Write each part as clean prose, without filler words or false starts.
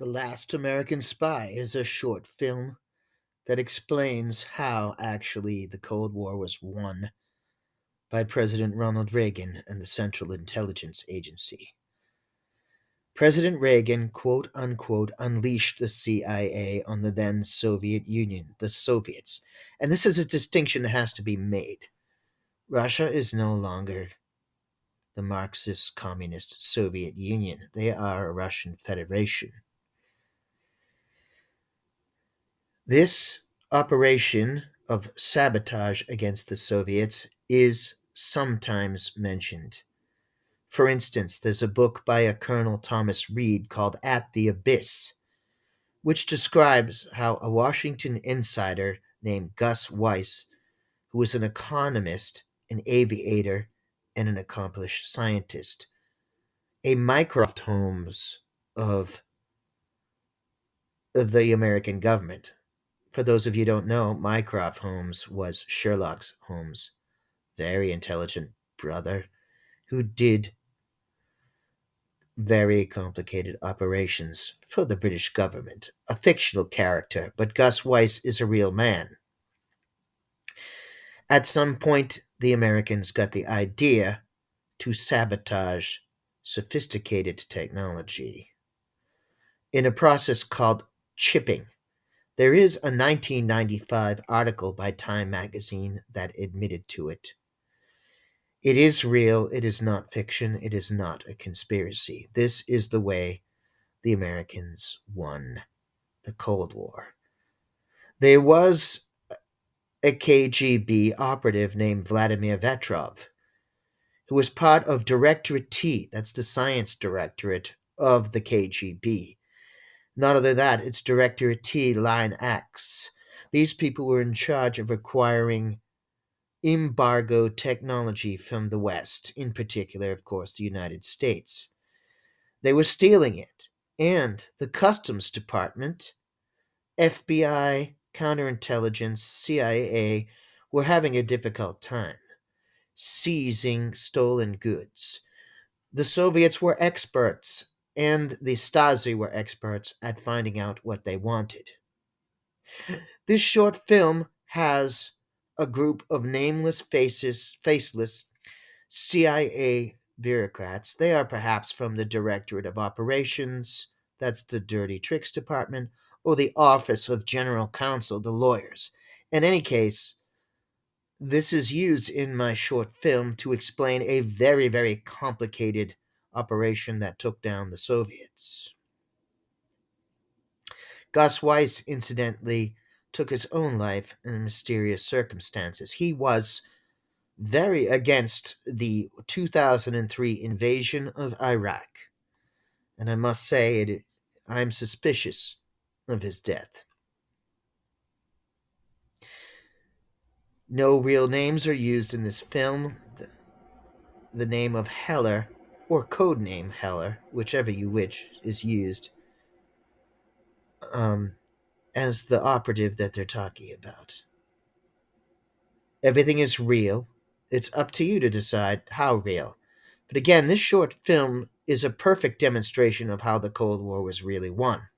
The Last American Spy is a short film that explains how actually the Cold War was won by President Ronald Reagan and the Central Intelligence Agency. President Reagan, quote unquote, unleashed the CIA on the then Soviet Union, the Soviets. And this is a distinction that has to be made. Russia is no longer the Marxist Communist Soviet Union, they are a Russian Federation. This operation of sabotage against the Soviets is sometimes mentioned. For instance, there's a book by a Colonel Thomas Reed called At the Abyss, which describes how a Washington insider named Gus Weiss, who was an economist, an aviator, and an accomplished scientist, a Mycroft Holmes of the American government. For those of you who don't know, Mycroft Holmes was Sherlock Holmes' very intelligent brother who did very complicated operations for the British government. A fictional character, but Gus Weiss is a real man. At some point, the Americans got the idea to sabotage sophisticated technology in a process called chipping. There is a 1995 article by Time magazine that admitted to it. It is real, it is not fiction, it is not a conspiracy. This is the way the Americans won the Cold War. There was a KGB operative named Vladimir Vetrov, who was part of Directorate T, that's the science directorate of the KGB. Not only that, it's Directorate T Line X. These people were in charge of acquiring embargo technology from the West, in particular, of course, the United States. They were stealing it, and the Customs Department, FBI, counterintelligence, CIA were having a difficult time seizing stolen goods. The Soviets were experts, and the Stasi were experts at finding out what they wanted. This short film has a group of faceless CIA bureaucrats. They are perhaps from the Directorate of Operations, that's the Dirty Tricks Department, or the Office of General Counsel, the lawyers. In any case, this is used in my short film to explain a very, very complicated operation that took down the Soviets. Gus Weiss, incidentally, took his own life in mysterious circumstances. He was very against the 2003 invasion of Iraq, and I must say I'm suspicious of his death. No real names are used in this film. The name of Heller, or codename Heller, whichever you wish, is used um, as the operative that they're talking about. Everything is real. It's up to you to decide how real. But again, this short film is a perfect demonstration of how the Cold War was really won.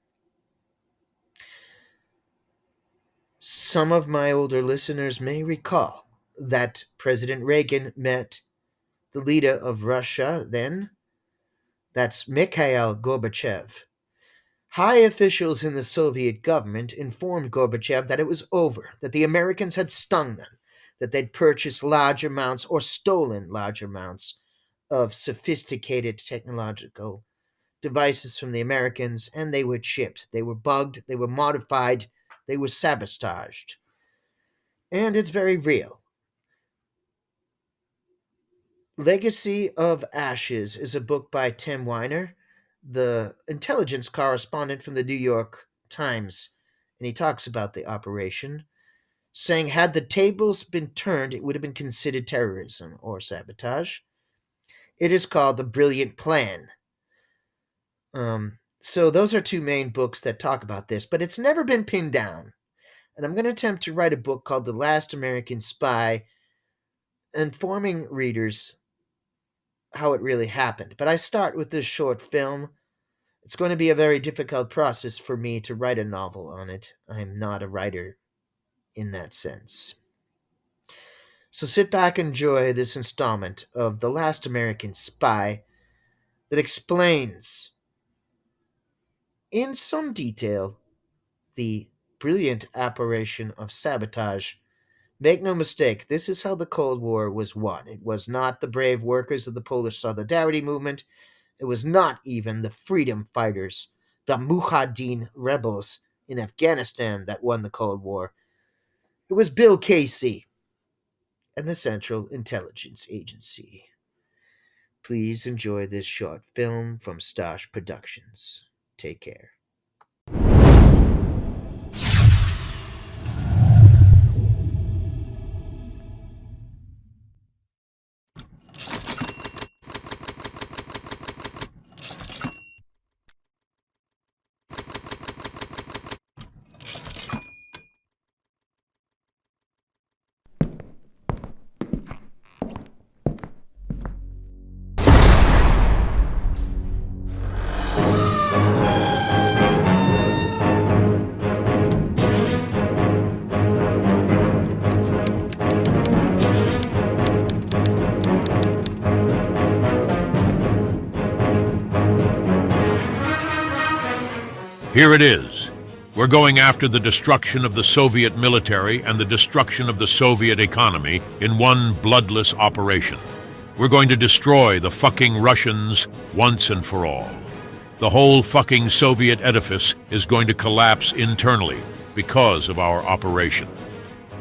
Some of my older listeners may recall that President Reagan met the leader of Russia then, that's Mikhail Gorbachev. High officials in the Soviet government informed Gorbachev that it was over, that the Americans had stung them, that they'd purchased large amounts or stolen large amounts of sophisticated technological devices from the Americans, and they were chipped. They were bugged, they were modified, they were sabotaged. And it's very real. Legacy of Ashes is a book by Tim Weiner, the intelligence correspondent from the New York Times, and he talks about the operation, saying had the tables been turned, it would have been considered terrorism or sabotage. It is called The Brilliant Plan. So those are two main books that talk about this, but it's never been pinned down. And I'm going to attempt to write a book called The Last American Spy, informing readers how it really happened. But I start with this short film. It's going to be a very difficult process for me to write a novel on it. I'm not a writer in that sense. So sit back and enjoy this installment of The Last American Spy that explains, in some detail, the brilliant operation of sabotage. Make no mistake, this is how the Cold War was won. It was not the brave workers of the Polish Solidarity movement. It was not even the freedom fighters, the Mujahideen rebels in Afghanistan that won the Cold War. It was Bill Casey and the Central Intelligence Agency. Please enjoy this short film from Stosh Productions. Take care. Here it is. We're going after the destruction of the Soviet military and the destruction of the Soviet economy in one bloodless operation. We're going to destroy the fucking Russians once and for all. The whole fucking Soviet edifice is going to collapse internally because of our operation.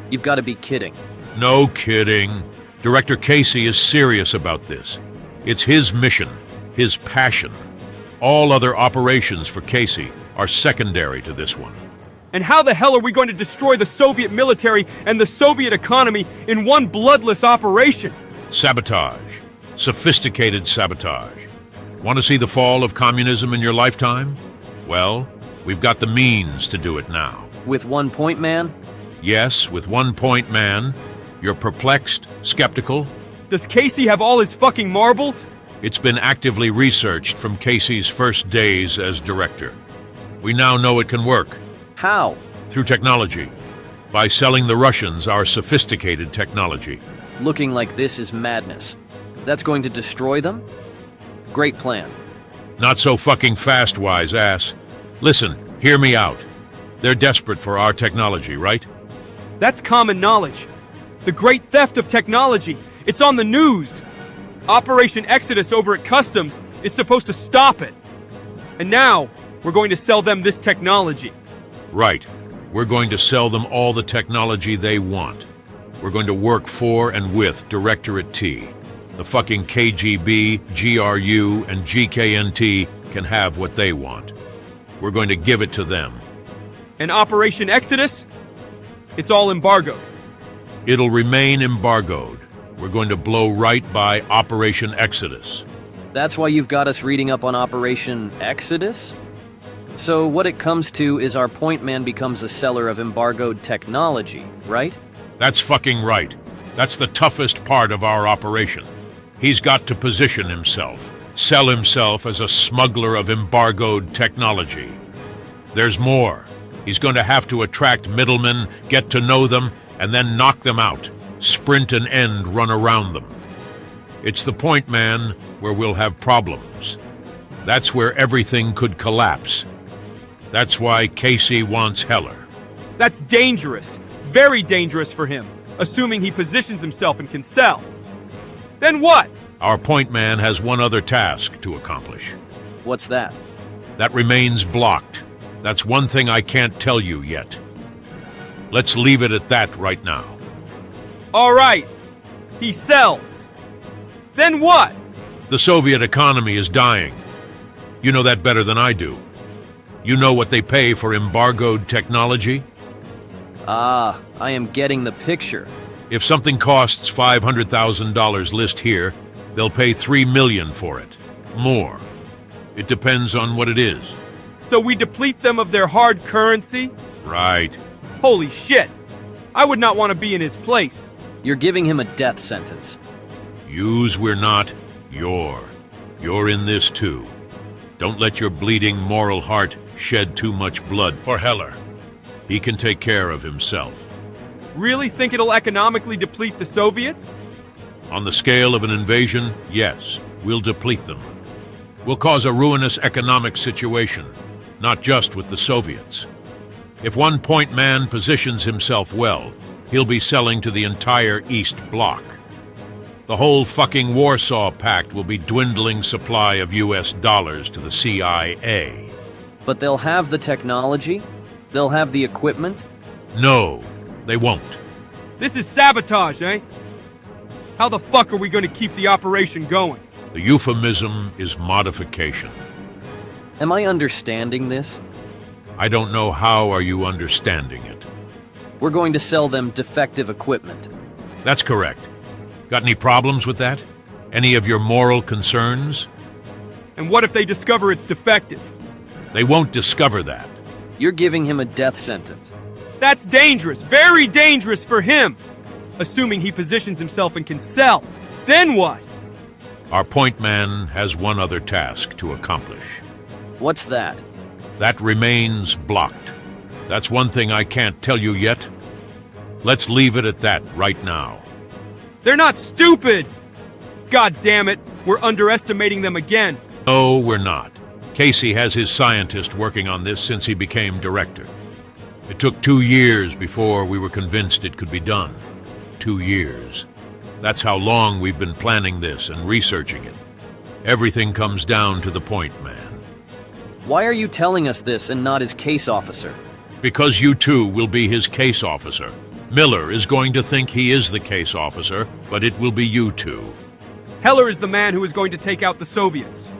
You've got to be kidding. No kidding. Director Casey is serious about this. It's his mission, his passion. All other operations for Casey are secondary to this one. And how the hell are we going to destroy the Soviet military and the Soviet economy in one bloodless operation? Sabotage. Sophisticated sabotage. Want to see the fall of communism in your lifetime? Well, we've got the means to do it now. With 1 point man? Yes, with 1 point man. You're perplexed, skeptical. Does Casey have all his fucking marbles? It's been actively researched from Casey's first days as director. We now know it can work. How? Through technology. By selling the Russians our sophisticated technology. Looking like this is madness. That's going to destroy them? Great plan. Not so fucking fast, wise ass. Listen, hear me out. They're desperate for our technology, right? That's common knowledge. The great theft of technology. It's on the news. Operation Exodus over at Customs is supposed to stop it. And now, we're going to sell them this technology. Right. We're going to sell them all the technology they want. We're going to work for and with Directorate T. The fucking KGB, GRU, and GKNT can have what they want. We're going to give it to them. And Operation Exodus? It's all embargoed. It'll remain embargoed. We're going to blow right by Operation Exodus. That's why you've got us reading up on Operation Exodus? So what it comes to is our point man becomes a seller of embargoed technology, right? That's fucking right. That's the toughest part of our operation. He's got to position himself, sell himself as a smuggler of embargoed technology. There's more. He's going to have to attract middlemen, get to know them, and then knock them out. Sprint and end run around them. It's the point man where we'll have problems. That's where everything could collapse. That's why Casey wants Heller. That's dangerous. Very dangerous for him, assuming he positions himself and can sell. Then what? Our point man has one other task to accomplish. What's that? That remains blocked. That's one thing I can't tell you yet. Let's leave it at that right now. All right. He sells. Then what? The Soviet economy is dying. You know that better than I do. You know what they pay for embargoed technology? Ah, I am getting the picture. If something costs $500,000 list here, they'll pay $3 million for it. More. It depends on what it is. So we deplete them of their hard currency? Right. Holy shit. I would not want to be in his place. You're giving him a death sentence. Use we're not, you're. You're in this too. Don't let your bleeding moral heart shed too much blood for Heller. He can take care of himself. Really think it'll economically deplete the Soviets? On the scale of an invasion, yes, we'll deplete them. We'll cause a ruinous economic situation, not just with the Soviets. If one point man positions himself well, he'll be selling to the entire East Bloc. The whole fucking Warsaw Pact will be dwindling supply of US dollars to the C.I.A. But they'll have the technology? They'll have the equipment? No, they won't. This is sabotage, eh? How the fuck are we going to keep the operation going? The euphemism is modification. Am I understanding this? I don't know how are you understanding it. We're going to sell them defective equipment. That's correct. Got any problems with that? Any of your moral concerns? And what if they discover it's defective? They won't discover that. You're giving him a death sentence. That's dangerous, very dangerous for him. Assuming he positions himself and can sell. Then what? Our point man has one other task to accomplish. What's that? That remains blocked. That's one thing I can't tell you yet. Let's leave it at that right now. They're not stupid! God damn it, we're underestimating them again. No, we're not. Casey has his scientist working on this since he became director. It took 2 years before we were convinced it could be done. 2 years. That's how long we've been planning this and researching it. Everything comes down to the point man. Why are you telling us this and not his case officer? Because you too will be his case officer. Miller is going to think he is the case officer, but it will be you two. Heller is the man who is going to take out the Soviets.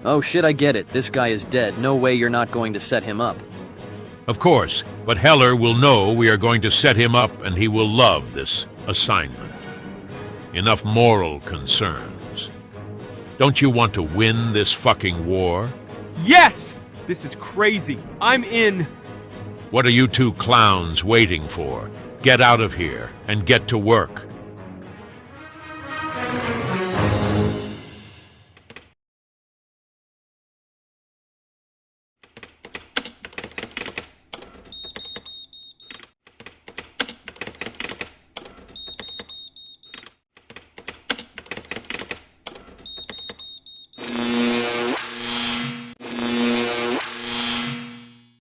Oh shit, I get it. This guy is dead. No way you're not going to set him up. Of course, but Heller will know we are going to set him up and he will love this assignment. Enough moral concerns. Don't you want to win this fucking war? Yes! This is crazy. I'm in. What are you two clowns waiting for? Get out of here and get to work.